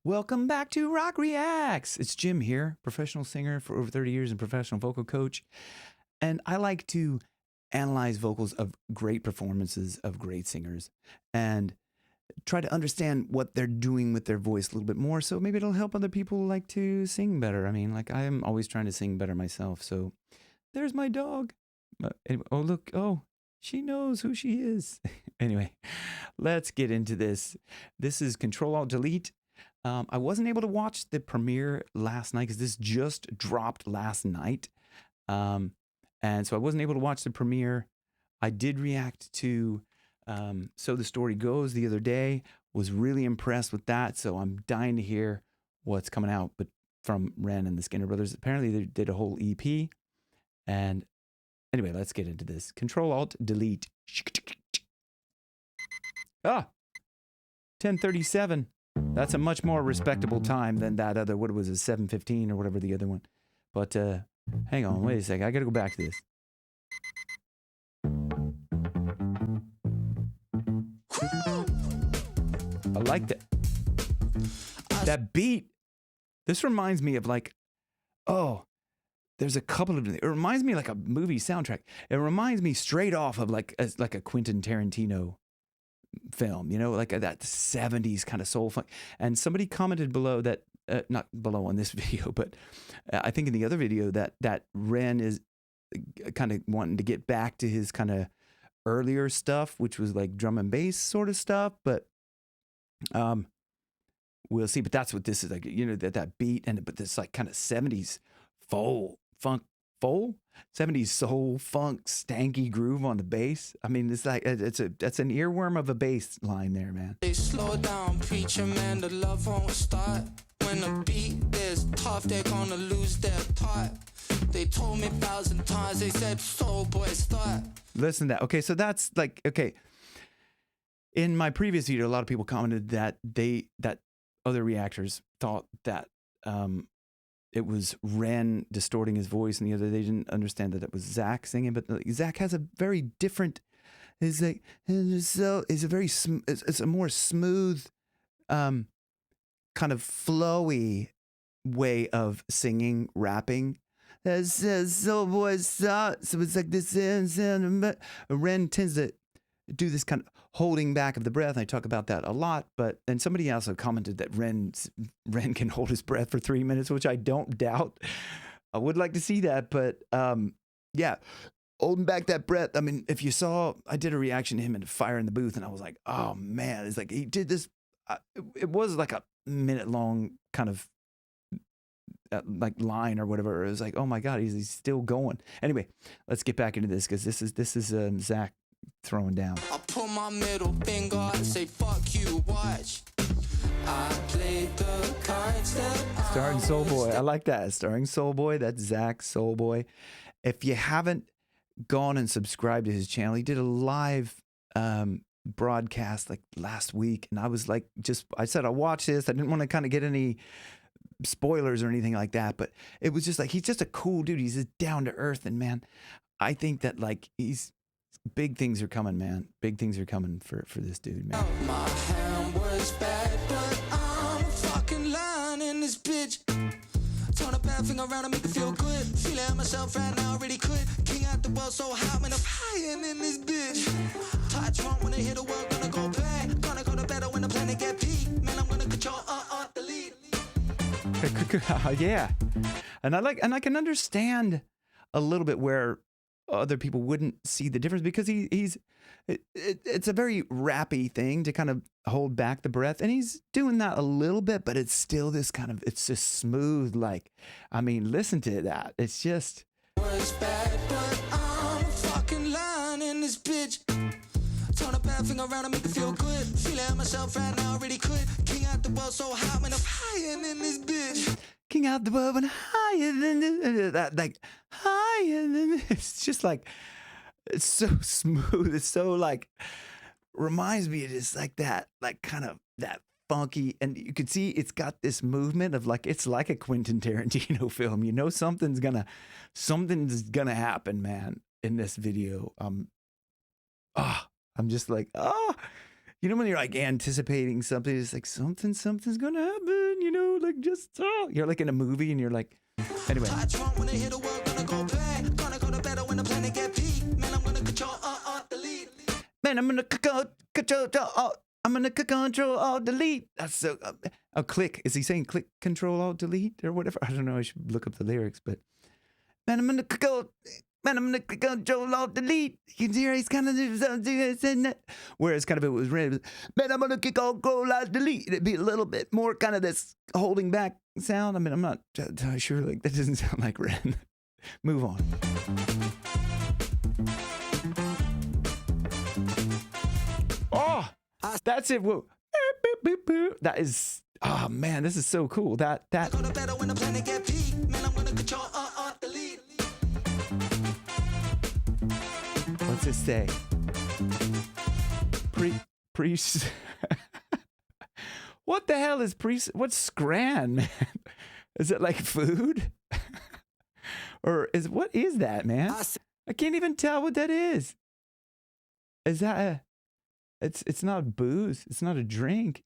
Welcome back to Rock Reacts. It's Jim here, professional singer for over 30 years and professional vocal coach. And I like to analyze vocals of great performances of great singers and try to understand what they're doing with their voice a little bit more. So maybe it'll help other people like to sing better. I mean, like I am always trying to sing better myself. So there's my dog. Anyway, oh, look. Oh, she knows who she is. Anyway, let's get into this. This is Control-Alt-Delete. I wasn't able to watch the premiere last night because this just dropped last night. And so I wasn't able to watch the premiere. I did react to So the Story Goes the other day. Was really impressed with that. So I'm dying to hear what's coming out but from Ren and the Skinner Brothers. Apparently they did a whole EP. And anyway, let's get into this. Control-Alt-Delete. Ah, 10:37. That's a much more respectable time than that other, what was it, 7:15 or whatever the other one. But hang on, wait a second. I got to go back to this. I like that. That beat. This reminds me of like, oh, there's a couple of, it reminds me like a movie soundtrack. It reminds me straight off of like a Quentin Tarantino film, you know, like that 70s kind of soul funk. And somebody commented below that, not below on this video, but I think in the other video that Ren is kind of wanting to get back to his kind of earlier stuff, which was like drum and bass sort of stuff. But we'll see. But that's what this is like, you know, that beat but this like kind of 70s funk 70s soul funk stanky groove on the bass. I mean, it's like that's an earworm of a bass line there, man. They slow down, preacher man, the love won't start. When the beat is tough, they're gonna lose their part. They told me 1,000 times, they said, soul boy, start. Listen to that. Okay, so that's like, okay. In my previous video, a lot of people commented that other reactors thought that it was Ren distorting his voice, and the other, they didn't understand that it was Zack singing. But Zack has a very different, it's a more smooth, kind of flowy way of singing, rapping. So boys, so it's like this. Ren tends to do this kind of holding back of the breath. I talk about that a lot, but then somebody also commented that Ren can hold his breath for 3 minutes, which I don't doubt. I would like to see that, but yeah, holding back that breath. I mean, if you saw, I did a reaction to him in Fire in the Booth, and I was like, oh man, it's like he did this. It was like a minute long kind of like line or whatever. It was like, oh my God, he's still going. Anyway, let's get back into this because this is Zack throwing down. I pull my middle finger and say, fuck you, watch. I played the cards that Starring Soul Boy. I like that. Starring Soul Boy. That's Zack Soul Boy. If you haven't gone and subscribed to his channel, he did a live broadcast like last week. And I was like, I said, I'll watch this. I didn't want to kind of get any spoilers or anything like that. But it was just like, he's just a cool dude. He's just down to earth. And man, I think that like big things are coming, man. Big things are coming for this dude, man. my hand was bad, but I'm fucking lying in this bitch. Turn a bad thing around and make it feel good. Feeling myself right now, really could. King out the world so hot, man, I'm flying in this bitch. Touch one when I hit the world, gonna go back. Gonna go to better when the planet get peak. Man, I'm gonna control the lead. Yeah. And I can understand a little bit where other people wouldn't see the difference because it's a very rappy thing to kind of hold back the breath, and he's doing that a little bit, but it's still this kind of, it's just smooth. Like, I mean, listen to that. It's just was bad, but I'm fucking lying in this bitch. Turn a bad thing around and make it feel good. Feeling myself right now, really could. King out the world so hot, man, I'm flying in this bitch. King out the world and higher than that, like higher than. It's just like, it's so smooth. It's so like, reminds me of just like that, like kind of that funky, and you can see it's got this movement of like, it's like a Quentin Tarantino film. You know, something's gonna happen, man, in this video. I'm just like, You know when you're like anticipating something, it's like something's gonna happen, you know, like just you're like in a movie and you're like, anyway. When they hit the world, gonna go play. Gonna go to better when the planet get peak. Man, I'm gonna control delete. Man, I'm gonna control alt delete. That's so. Click. Is he saying click control alt delete or whatever? I don't know. I should look up the lyrics, but man, I'm gonna control alt delete. You can hear he's kind of saying that. Whereas kind of it was red. Man, I'm gonna control alt delete. It'd be a little bit more kind of this holding back sound. I mean, I'm not sure. Like that doesn't sound like Ren. Move on. Oh, that's it. Whoa. That is. Oh man, this is so cool. That. What's it say? Priest. What the hell is priest? What's scran, man? Is it like food? Or what is that, man? I can't even tell what that is. Is that it's not booze. It's not a drink.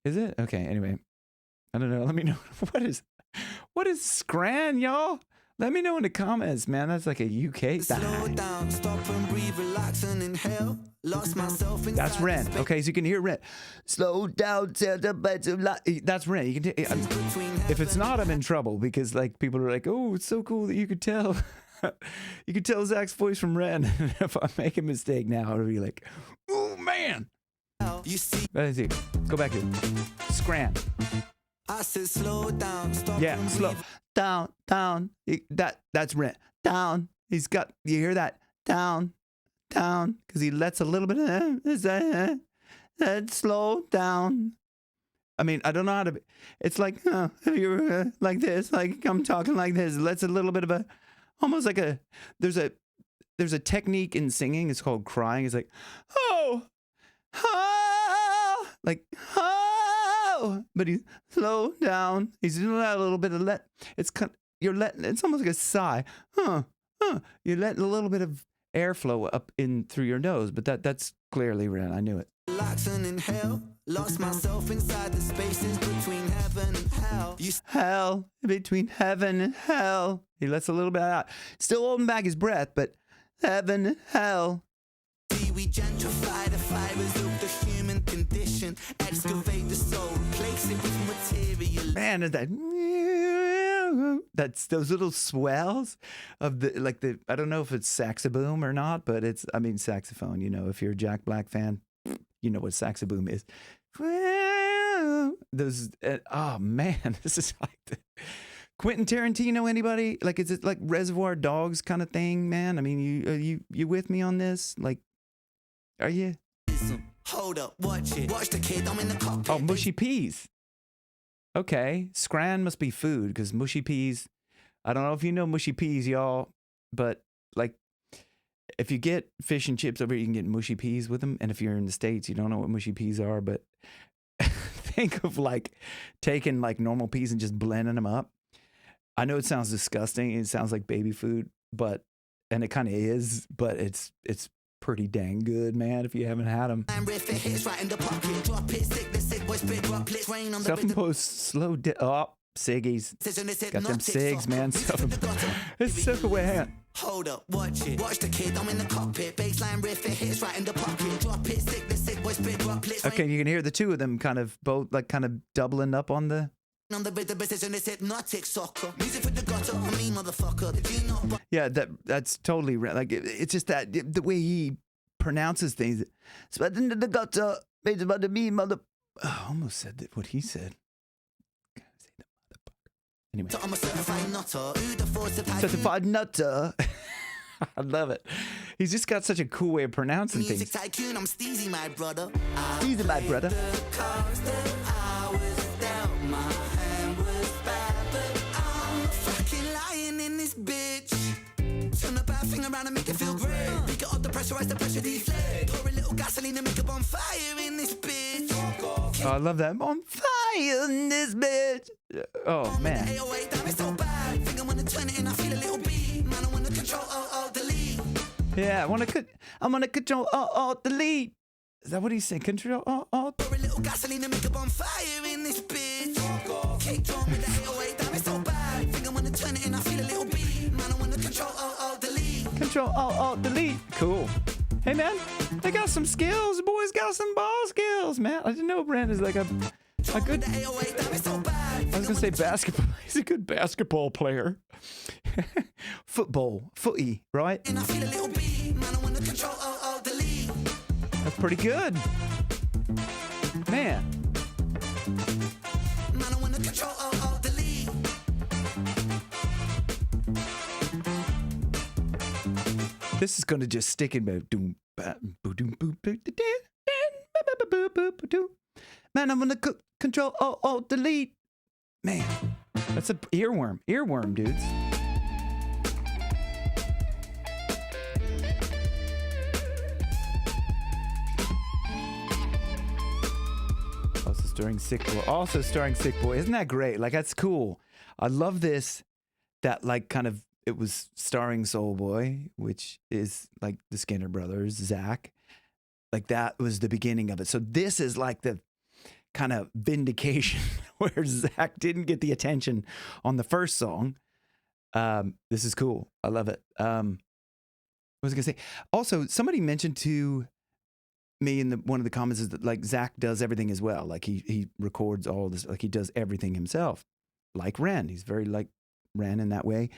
Is it? Okay, anyway. I don't know. Let me know. What is scran, y'all? Let me know in the comments, man. That's like a UK thing. Slow down, stop and breathe, relax and inhale. Lost myself inside. That's Ren. Okay, so you can hear Ren. Slow down, that's Ren. You can if it's not, I'm in trouble because like people are like, oh, it's so cool that you could tell. You could tell Zack's voice from Ren. If I make a mistake now, I'll be like, oh man. You see. Let's see. Go back to scran. I said slow down, stop. Yeah, and slow breathe. down. That's Ren. Down. He's got. You hear that? Down, because he lets a little bit of slow down. I mean, I don't know how to. It's like if you're like this, like I'm talking like this. It lets a little bit of a, almost like a. There's a technique in singing. It's called crying. It's like like but he slow down. He's doing that a little bit of let. It's it's almost like a sigh. You're letting a little bit of airflow up in through your nose, but that's clearly Ren. I knew it. Relax and inhale. Lost myself inside the spaces between heaven and hell. Hell between heaven and hell. He lets a little bit out. Still holding back his breath, but heaven and hell. We gentrify the fibers of the human condition, excavate the soul, replace it with material. Man, is that's those little swells of the I don't know if it's saxoboom or not, but it's saxophone. You know, if you're a Jack Black fan, you know what saxoboom is. Those oh man, this is like Quentin Tarantino. Anybody like? Is it like Reservoir Dogs kind of thing, man? I mean, you with me on this? Like. Are you? Hold up, watch it. Watch the kid, I'm in the cockpit. Oh, mushy peas. Okay. Scran must be food because mushy peas. I don't know if you know mushy peas, y'all, but like if you get fish and chips over here, you can get mushy peas with them. And if you're in the States, you don't know what mushy peas are, but think of like taking like normal peas and just blending them up. I know it sounds disgusting. It sounds like baby food, and it kind of is, but it's pretty dang good, man, if you haven't had them. Self-imposed slow Siggies. Got them cigs, man. It's so cool. Wait, hold up, watch it. Watch the kid, I'm in the cockpit. Baseline riff, it hits right in the pocket. Drop it, sick, the sick boys, big drop it. Okay, you can hear the two of them kind of both like kind of doubling up on the. On the rhythm, precision, it's hypnotic soccer. Music for the gutter, I mean, motherfucker. Yeah, that's totally right. Like it's just that the way he pronounces things. Spread into the gutter, made about the me mother. Oh, almost said what he said. Anyway, so I'm a certified nutter. Who the force of certified nutter. I love it. He's just got such a cool way of pronouncing music things. Tycoon, I'm Steezy, my brother. Steezy, my brother. Around and make it feel great. Pick it up, the pressurize the pressure deflate. Pour a little gasoline and make a bonfire in this bitch. Oh, I love that. On fire in this bitch. Oh man. Yeah, I'm gonna control alt delete. Is that what he's saying? Control alt. Pour a little gasoline and make a bonfire in this bitch. Kicked on with the 808, damn, it's so bad. Think I wanna turn it and I feel a little beat. Man, I wanna control alt delete. Control alt delete. Cool. Hey man, they got some skills. The boys got some ball skills, man. I didn't know Brand is like a good. I was gonna say basketball. He's a good basketball player. Footy, right? And I feel a little beat. Man, I wanna control alt delete. That's pretty good, man. Man, I wanna control alt delete. This is gonna just stick in my doom. Man, I'm gonna control alt delete. Man, that's a earworm, dudes. Also starring Sick Boy. Isn't that great? Like, that's cool. I love this. That, like, kind of, it was starring Soul Boy, which is like the Skinner brothers, Zack. Like, that was the beginning of it. So this is like the kind of vindication where Zack didn't get the attention on the first song. This is cool. I love it. What was I gonna say? Also, somebody mentioned to me in one of the comments is that, like, Zack does everything as well. Like, he records all this, like, he does everything himself. Like Ren. He's very like Ren in that way.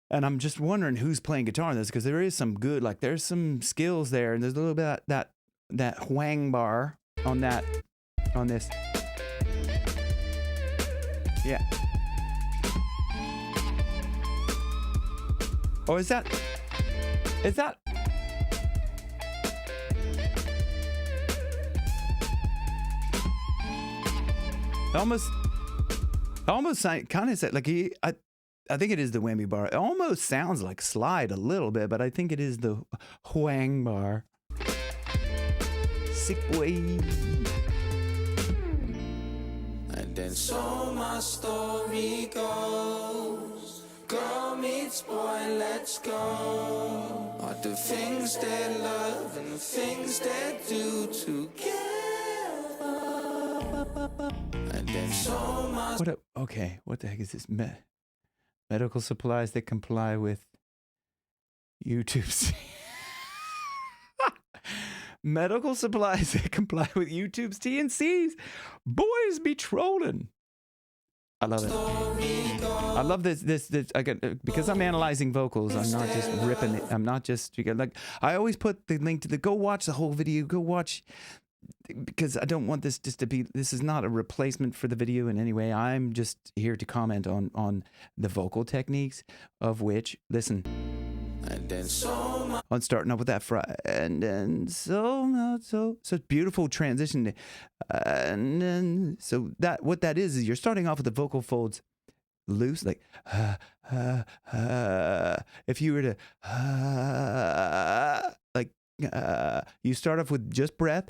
And I'm just wondering who's playing guitar in this, because there is some good, like, there's some skills there, and there's a little bit of that whang bar on this. Yeah. Oh, is that? Almost kind of said, like, I think it is the whammy bar. It almost sounds like slide a little bit, but I think it is the whang bar. Sick Boy. And then so my story goes. Girl meets boy, let's go. All the things they love and the things they do together. And then so my What the heck is this? Medical supplies that comply with YouTube's medical supplies that comply with YouTube's T&Cs. Boys be trolling. I love it. I love this. Because I'm analyzing vocals. I'm not just ripping it. I'm not just, like, I always put the link to go watch the whole video. Go watch, because I don't want this just to be, this is not a replacement for the video in any way. I'm just here to comment on the vocal techniques, of which, listen. And then so On starting up with that and then so beautiful transition. And then, so that, what that is you're starting off with the vocal folds loose, like, if you were to, like, you start off with just breath,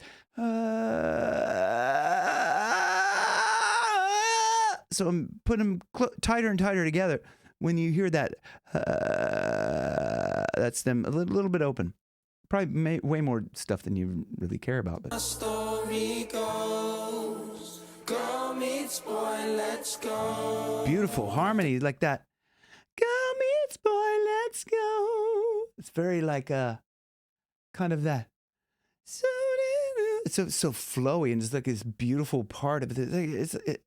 so I'm putting them tighter and tighter together. When you hear that, that's them a little bit open. Probably way more stuff than you really care about. But. my story goes. Girl meets boy, let's go. Beautiful harmony like that. Girl meets boy, let's go. It's very like kind of that. It's so flowy, and it's like this beautiful part of it.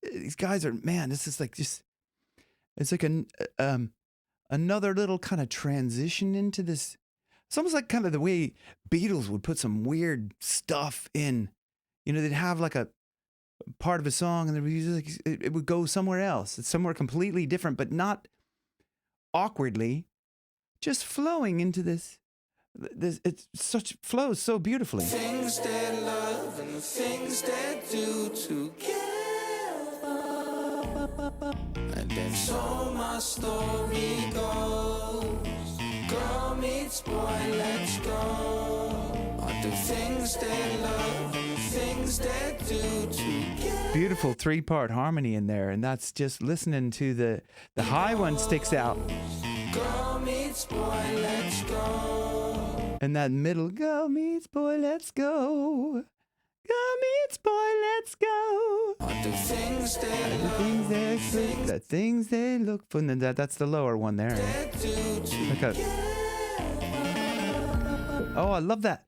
These guys are, man, this is like just, it's like another little kind of transition into this. It's almost like kind of the way Beatles would put some weird stuff in. You know, they'd have like a part of a song, and it would go somewhere else. It's somewhere completely different, but not awkwardly, just flowing into this. It flows so beautifully. Things they love and the things they do together. And then so my story goes. Girl meets boy, let's go. All the things they love and the things they do together. Beautiful 3-part harmony in there, and that's just listening to the high one sticks out. Girl meets boy, let's go. And that middle, go meets boy, let's go. Go meets boy, let's go. The things they The things they look for. And that's the lower one there. Okay. Oh, I love that.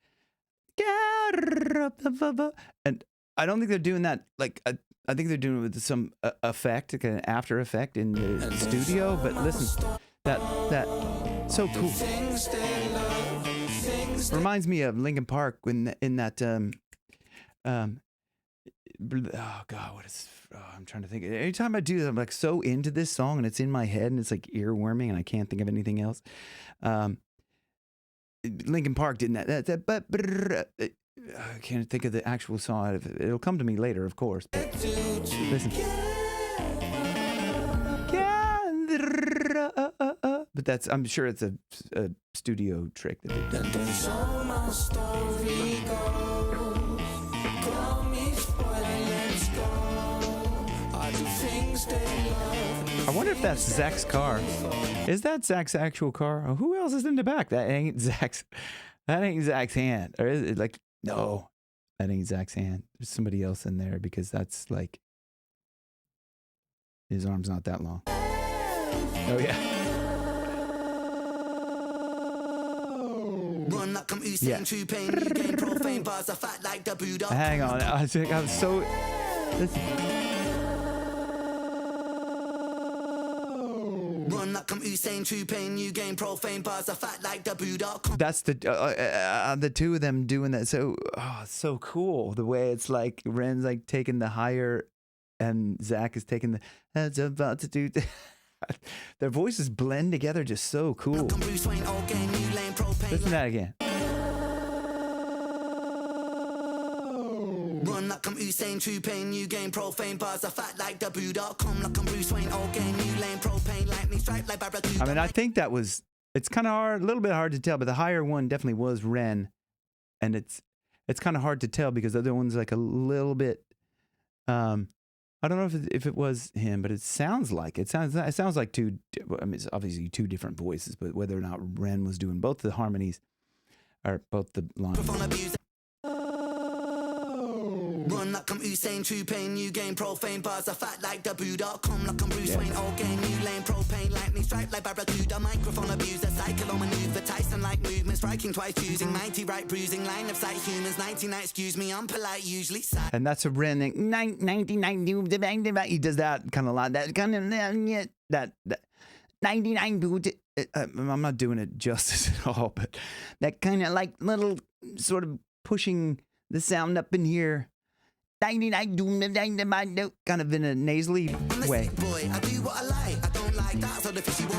And I don't think they're doing that. Like, I think they're doing it with some effect, like an after effect in the studio. But listen, that so cool. Reminds me of Linkin Park when in that oh God, what is? Oh, I'm trying to think. Anytime I do that, I'm like so into this song, and it's in my head, and it's like earworming, and I can't think of anything else. Linkin Park didn't that. I can't think of the actual song. It'll come to me later, of course. But listen. But that's, I'm sure it's a studio trick that they've done. I wonder if that's Zack's car. Is that Zack's actual car? Who else is in the back? That ain't Zack's hand. Or is it like, no, that ain't Zack's hand. There's somebody else in there because that's like, his arm's not that long. Oh, yeah. Yeah. Hang on. I think I'm so... Listen. That's the two of them doing that. So, it's so cool. The way it's like, Ren's like taking the higher and Zack is taking the... That's about to do... Their voices blend together just so cool. Listen to that again. Run like I'm Usain, true pain, new game, profane bars, I fat like W.com, like I'm Bruce Wayne, old game, new lane, propane, lightning strike like Barracuda. I mean, I think that was, it's kind of hard, a little bit hard to tell, but the higher one definitely was Ren, and it's kind of hard to tell because the other one's like a little bit, I don't know if it was him, but it sounds like it sounds like two. I mean, it's obviously two different voices, but whether or not Ren was doing both the harmonies or both the lines. Run like I'm Usain, true pain, new game, profane bars, I fat like W.com, like I'm Bruce Wayne, old game, new lane, propane, lightning strike like Barracuda, microphone abuser, cycle on maneuver, Tyson like movement, striking twice, choosing, mighty right bruising, line of sight humans, 99, excuse me, I'm polite, usually. And that's a Ren, 99, he does that kind of lot, that kind of, that 99, I'm not doing it justice at all, but that kind of like little sort of pushing the sound up in here. Kind of in a nasally way.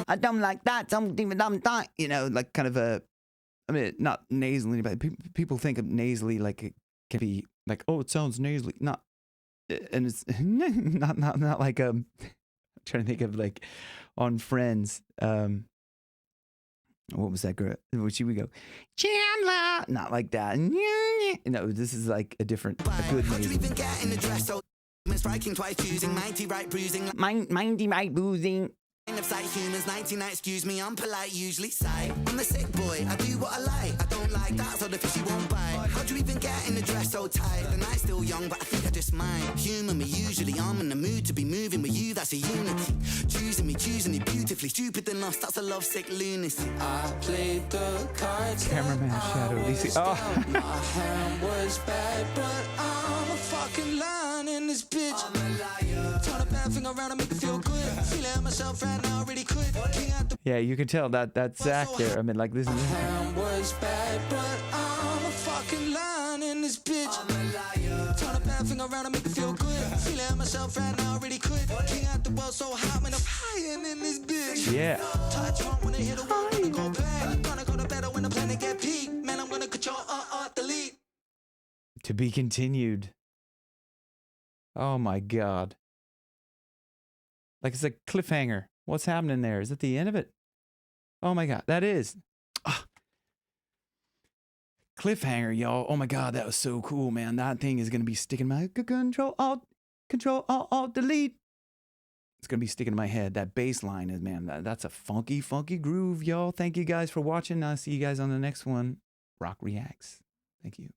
I don't like that. You know, like kind of a, I mean, not nasally, but people think of nasally like it can be like, oh, it sounds nasally. Not, and it's not like, I'm trying to think of like on Friends, what was that girl? Which we go, Chandler. Not like that. No, this is like a different, a good nasally. Mindy right bruising. Of sight humans, 99, excuse me, I'm polite, usually side. I'm a sick boy, I do what I like. I don't like that, so the fishy won't bite. How'd you even get in the dress so tight? The night's still young, but I think I just might. Humor me, usually I'm in the mood to be moving with you, that's a unity. Choosing me beautifully. Stupid enough, that's a lovesick lunacy. I played the cards. Cameraman Shadow, DC. Oh. My hand was bad, but I'm a fucking lion in this bitch. I'm a liar. Turn a bad thing around and make it feel good. Feeling myself right now, really quit. Yeah, you can tell that's Zack there. I mean, like this is. Was bad, but I'm a fucking lion in this bitch. I'm a liar. Turn a bad thing around and make it feel good. Feeling myself right now, really quit. King out the world so hot, man, I'm flying in this bitch. Yeah. Touch one when I hit a wall, gonna go back. Gonna go to better when the planet get peak. Man, I'm gonna control delete. To be continued. Oh my God. Like it's a cliffhanger. What's happening there? Is it the end of it? Oh my God, that is. Oh. Cliffhanger, y'all. Oh my God, that was so cool, man. That thing is going to be sticking my Control Alt, Delete. It's going to be sticking in my head. That bass line is, man, that's a funky, funky groove, y'all. Thank you guys for watching. I'll see you guys on the next one. Rock Reacts. Thank you.